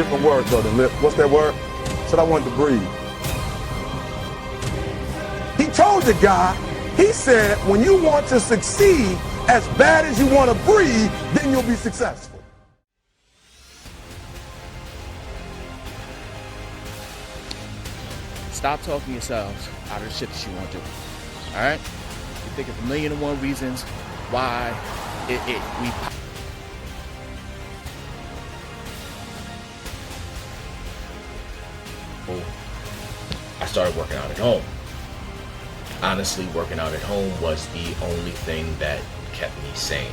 Different word though than lip. What's that word? Said I wanted to breathe. He told the guy, he said, when you want to succeed as bad as you want to breathe, then you'll be successful. Stop talking yourselves out of the shit that you want to do. All right? You think of 1,000,001 reasons why I started working out at home. Honestly, working out at home was the only thing that kept me sane.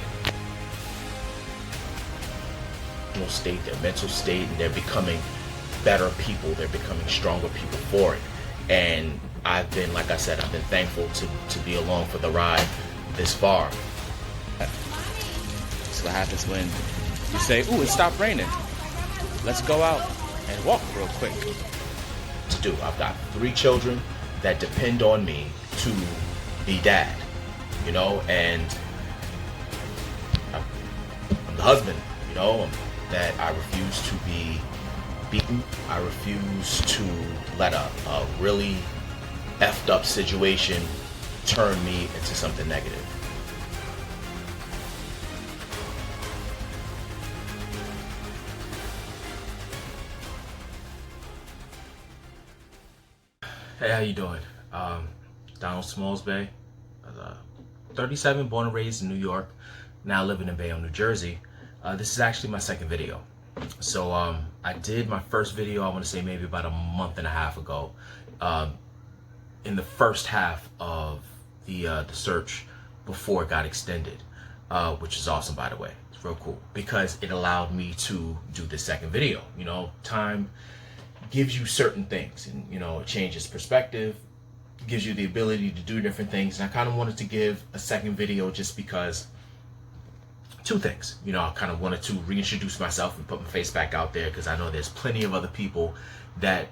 Their mental state, and they're becoming better people. They're becoming stronger people for it. And I've been, like I said, I've been thankful to be along for the ride this far. That's what happens when you say, ooh, it stopped raining. Let's go out and walk real quick. To do. I've got 3 children that depend on me to be dad, you know, and I'm the husband, you know, that I refuse to be beaten. I refuse to let a really effed up situation turn me into something negative. Hey, how you doing? Donald Smalls-Bey, 37, born and raised in New York, now living in Bayonne, New Jersey. This is actually my second video. So I did my first video, I want to say maybe about a month and a half ago, in the first half of the search before it got extended, which is awesome, by the way. It's real cool because it allowed me to do the second video. You know, time gives you certain things, and you know, it changes perspective, gives you the ability to do different things. And I kind of wanted to give a second video just because 2 things. You know, I kind of wanted to reintroduce myself and put my face back out there, because I know there's plenty of other people that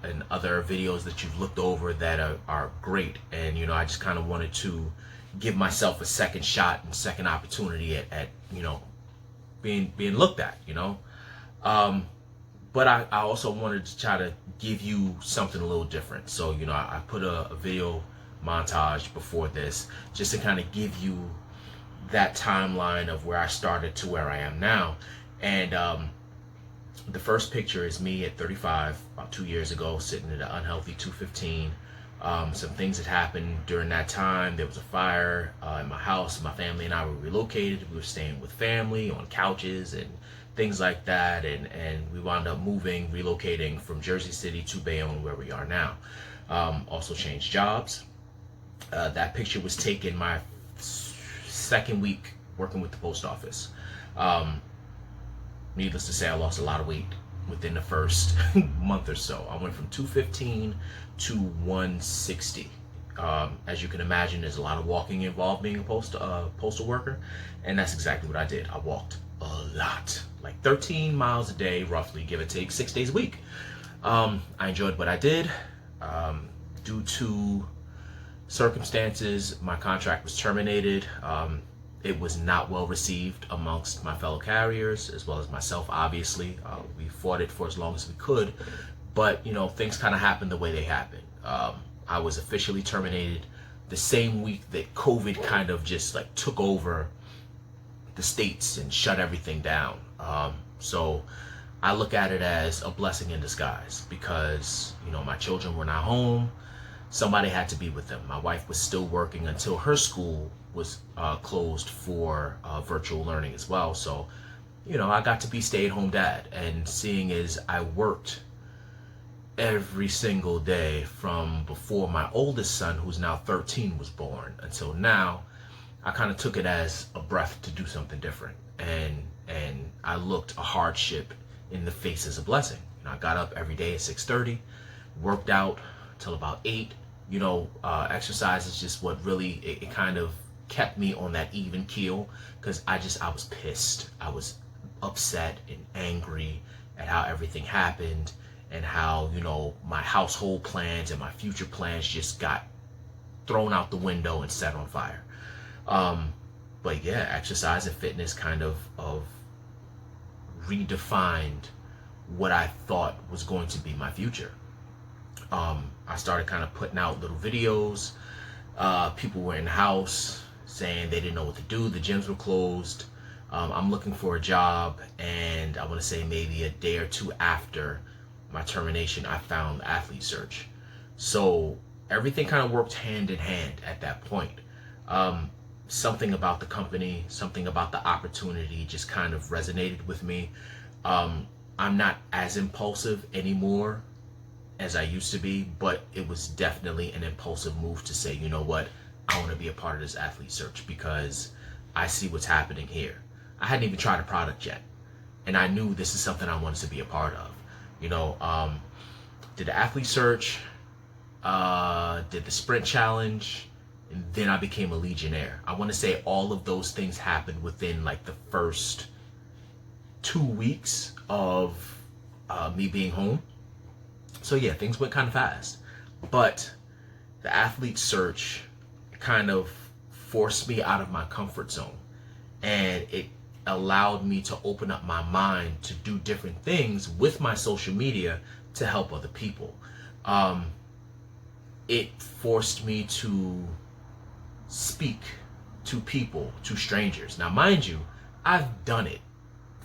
and other videos that you've looked over that are great, and you know, I just kind of wanted to give myself a second shot and second opportunity at you know, being looked at, you know. But I also wanted to try to give you something a little different. So, you know, I put a video montage before this just to kind of give you that timeline of where I started to where I am now. And the first picture is me at 35, about 2 years ago, sitting at an unhealthy 215. Some things had happened during that time. There was a fire in my house. My family and I were relocated. We were staying with family on couches and things like that, and we wound up relocating from Jersey City to Bayonne, where we are now. Also changed jobs. That picture was taken my second week working with the post office. Needless to say, I lost a lot of weight within the first month or so. I went from 215 to 160. As you can imagine, there's a lot of walking involved being a postal worker, and that's exactly what I did. I walked a lot, like 13 miles a day, roughly, give or take, 6 days a week. I enjoyed what I did. Due to circumstances, my contract was terminated. It was not well received amongst my fellow carriers, as well as myself, obviously. We fought it for as long as we could, but you know, things kind of happened the way they happened. I was officially terminated the same week that COVID kind of just like took over the states and shut everything down. So I look at it as a blessing in disguise, because you know, my children were not home. Somebody had to be with them. My wife was still working until her school was closed for virtual learning as well. So, you know, I got to be stay-at-home dad, and seeing as I worked every single day from before my oldest son, who's now 13, was born until now, I kind of took it as a breath to do something different, and I looked a hardship in the face as a blessing. You know, I got up every day at 6:30, worked out till about 8. You know, exercise is just what really it kind of kept me on that even keel, because I was pissed. I was upset and angry at how everything happened, and how, you know, my household plans and my future plans just got thrown out the window and set on fire. But yeah, exercise and fitness kind of redefined what I thought was going to be my future. I started kind of putting out little videos. People were in the house saying they didn't know what to do. The gyms were closed. I'm looking for a job, and I want to say maybe a day or two after my termination, I found Athlete Search. So everything kind of worked hand in hand at that point. Something about the company, something about the opportunity just kind of resonated with me. I'm not as impulsive anymore as I used to be, but it was definitely an impulsive move to say, you know what, I want to be a part of this Athlete Search because I see what's happening here. I hadn't even tried a product yet, and I knew this is something I wanted to be a part of. You know, did the Athlete Search, did the Sprint Challenge, and then I became a Legionnaire. I want to say all of those things happened within like the first 2 weeks of me being home. So yeah, things went kind of fast. But the Athlete Search kind of forced me out of my comfort zone, and it allowed me to open up my mind to do different things with my social media to help other people. It forced me to speak to people, to strangers. Now, mind you, I've done it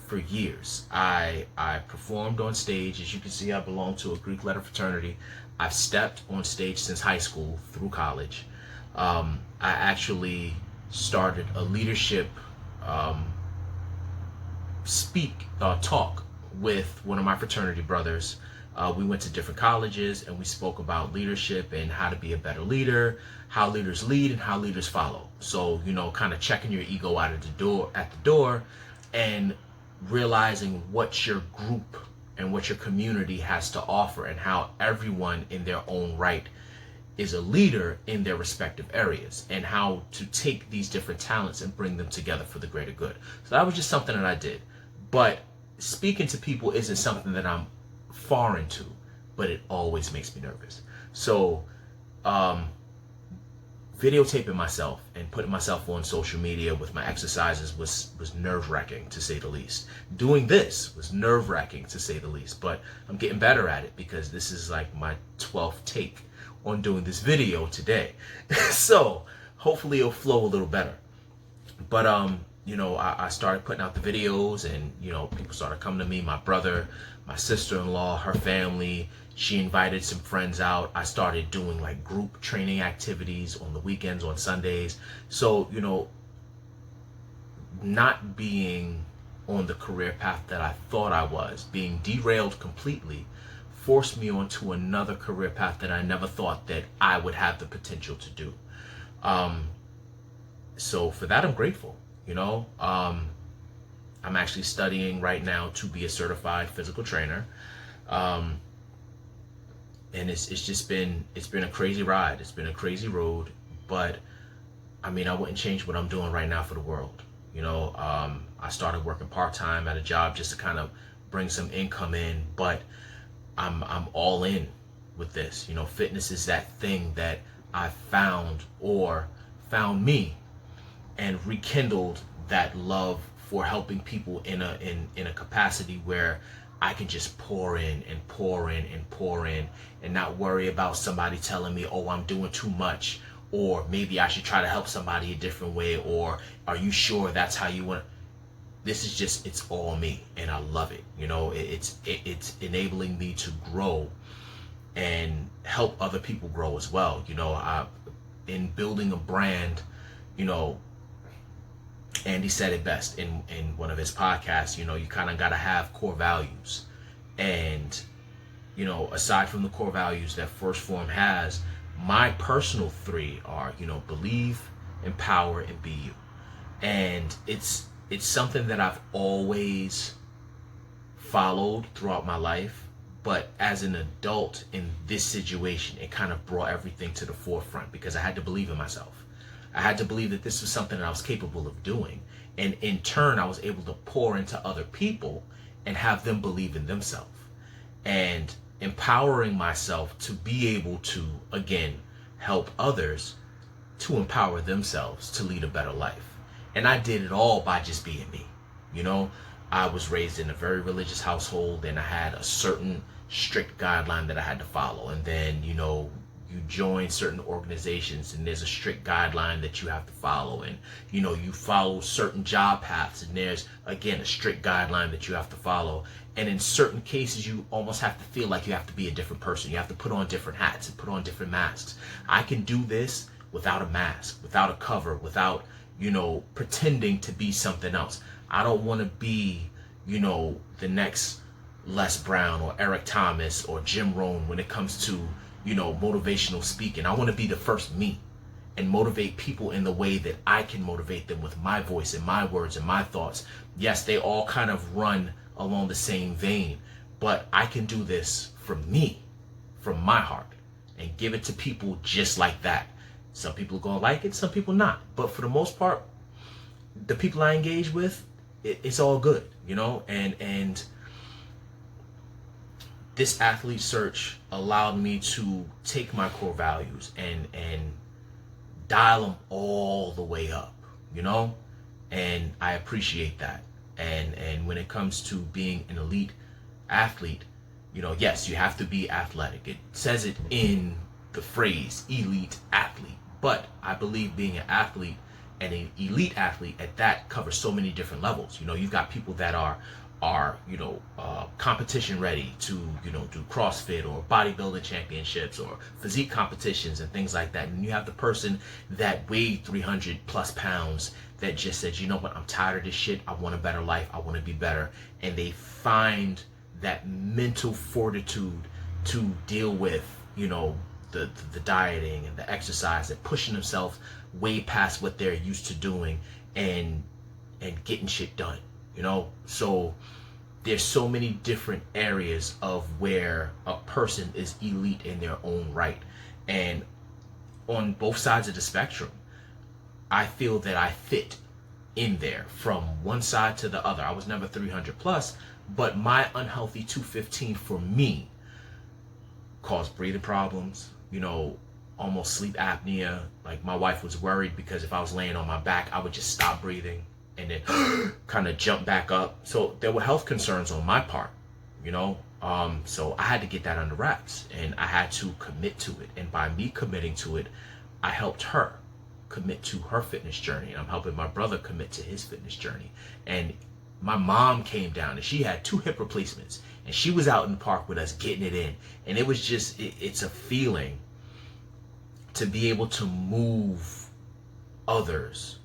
for years. I performed on stage. As you can see, I belong to a Greek letter fraternity. I've stepped on stage since high school through college. I actually started a leadership talk with one of my fraternity brothers. We went to different colleges and we spoke about leadership and how to be a better leader, how leaders lead and how leaders follow. So, you know, kind of checking your ego out of at the door and realizing what your group and what your community has to offer and how everyone in their own right is a leader in their respective areas and how to take these different talents and bring them together for the greater good. So that was just something that I did. But speaking to people isn't something that I'm foreign to, but it always makes me nervous. So videotaping myself and putting myself on social media with my exercises was nerve-wracking, to say the least. Doing this was nerve-wracking, to say the least, but I'm getting better at it because this is like my 12th take on doing this video today. So hopefully it'll flow a little better. But you know, I started putting out the videos, and you know, people started coming to me. My brother, my sister-in-law, her family, she invited some friends out. I started doing like group training activities on the weekends, on Sundays. So, you know, not being on the career path that I thought I was, being derailed completely, forced me onto another career path that I never thought that I would have the potential to do. So for that, I'm grateful. You know, I'm actually studying right now to be a certified physical trainer. And it's been a crazy ride. It's been a crazy road, but I mean, I wouldn't change what I'm doing right now for the world. You know, I started working part-time at a job just to kind of bring some income in, but I'm all in with this. You know, fitness is that thing that I found me and rekindled that love for helping people in a capacity where I can just pour in and pour in and pour in and not worry about somebody telling me, oh, I'm doing too much, or maybe I should try to help somebody a different way, or are you sure that's how you want? This is just, it's all me, and I love it. You know, it's enabling me to grow and help other people grow as well. You know, in building a brand, you know, Andy said it best in one of his podcasts. You know, you kind of got to have core values. And, you know, aside from the core values that First Phorm has, my personal 3 are, you know, believe, empower, and be you. And it's something that I've always followed throughout my life. But as an adult in this situation, it kind of brought everything to the forefront because I had to believe in myself. I had to believe that this was something that I was capable of doing. And in turn, I was able to pour into other people and have them believe in themselves. And empowering myself to be able to, again, help others to empower themselves to lead a better life. And I did it all by just being me. You know, I was raised in a very religious household, and I had a certain strict guideline that I had to follow. And then, you know, you join certain organizations and there's a strict guideline that you have to follow. And, you know, you follow certain job paths and there's, again, a strict guideline that you have to follow. And in certain cases, you almost have to feel like you have to be a different person. You have to put on different hats and put on different masks. I can do this without a mask, without a cover, without, you know, pretending to be something else. I don't want to be, you know, the next Les Brown or Eric Thomas or Jim Rohn when it comes to, you know, motivational speaking. I want to be the first me and motivate people in the way that I can motivate them with my voice and my words and my thoughts. Yes, they all kind of run along the same vein, but I can do this from me, from my heart, and give it to people just like that. Some people are going to like it, some people not. But for the most part, the people I engage with, it's all good, you know? And this athlete search allowed me to take my core values and dial them all the way up, you know? And I appreciate that. And when it comes to being an elite athlete, you know, yes, you have to be athletic. It says it in the phrase elite athlete. But I believe being an athlete and an elite athlete at that covers so many different levels. You know, you've got people that are you know, competition ready to, you know, do CrossFit or bodybuilding championships or physique competitions and things like that. And you have the person that weighed 300 plus pounds that just said, you know what, I'm tired of this shit. I want a better life. I want to be better. And they find that mental fortitude to deal with, you know, the dieting and the exercise and pushing themselves way past what they're used to doing and getting shit done, you know? So there's so many different areas of where a person is elite in their own right. And on both sides of the spectrum, I feel that I fit in there from one side to the other. I was never 300 plus, but my unhealthy 215 for me caused breathing problems, you know, almost sleep apnea. Like my wife was worried because if I was laying on my back, I would just stop breathing and then kind of jump back up. So there were health concerns on my part, you know. So I had to get that under wraps and I had to commit to it. And by me committing to it, I helped her commit to her fitness journey. And I'm helping my brother commit to his fitness journey. And my mom came down and she had 2 hip replacements and she was out in the park with us getting it in. And it was just, it's a feeling to be able to move others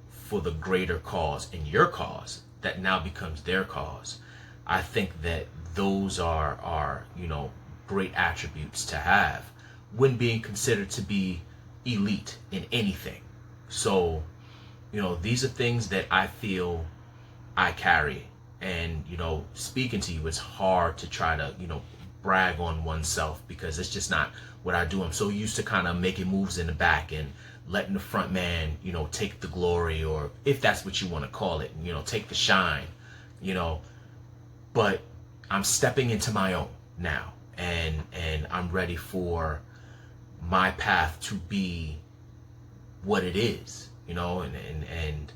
for the greater cause and your cause that now becomes their cause. I think that those are, you know, great attributes to have when being considered to be elite in anything. So, you know, these are things that I feel I carry. And, you know, speaking to you, it's hard to try to, you know, brag on oneself because it's just not what I do. I'm so used to kind of making moves in the back and letting the front man, you know, take the glory, or if that's what you want to call it, you know, take the shine, you know. But I'm stepping into my own now, and I'm ready for my path to be what it is, you know. And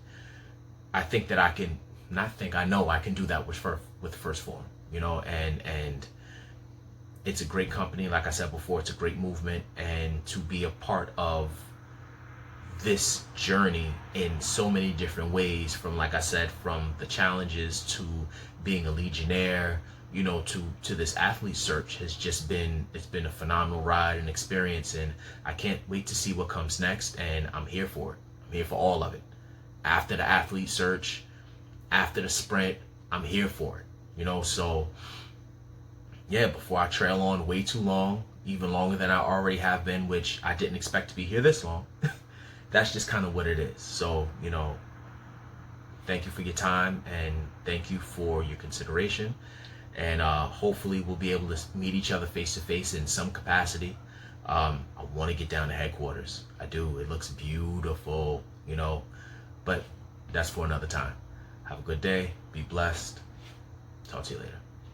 I think that I can, not think, I know I can do that with First Phorm, you know. And it's a great company. Like I said before, it's a great movement, and to be a part of this journey in so many different ways, from, like I said, from the challenges to being a Legionnaire, you know, to this athlete search has just been, it's been a phenomenal ride and experience. And I can't wait to see what comes next. And I'm here for it. I'm here for all of it. After the athlete search, after the sprint, I'm here for it, you know. So yeah, before I trail on way too long, even longer than I already have been, which I didn't expect to be here this long, that's just kind of what it is. So, you know, thank you for your time and thank you for your consideration. And hopefully we'll be able to meet each other face to face in some capacity. I want to get down to headquarters. I do. It looks beautiful, you know, but that's for another time. Have a good day. Be blessed. Talk to you later.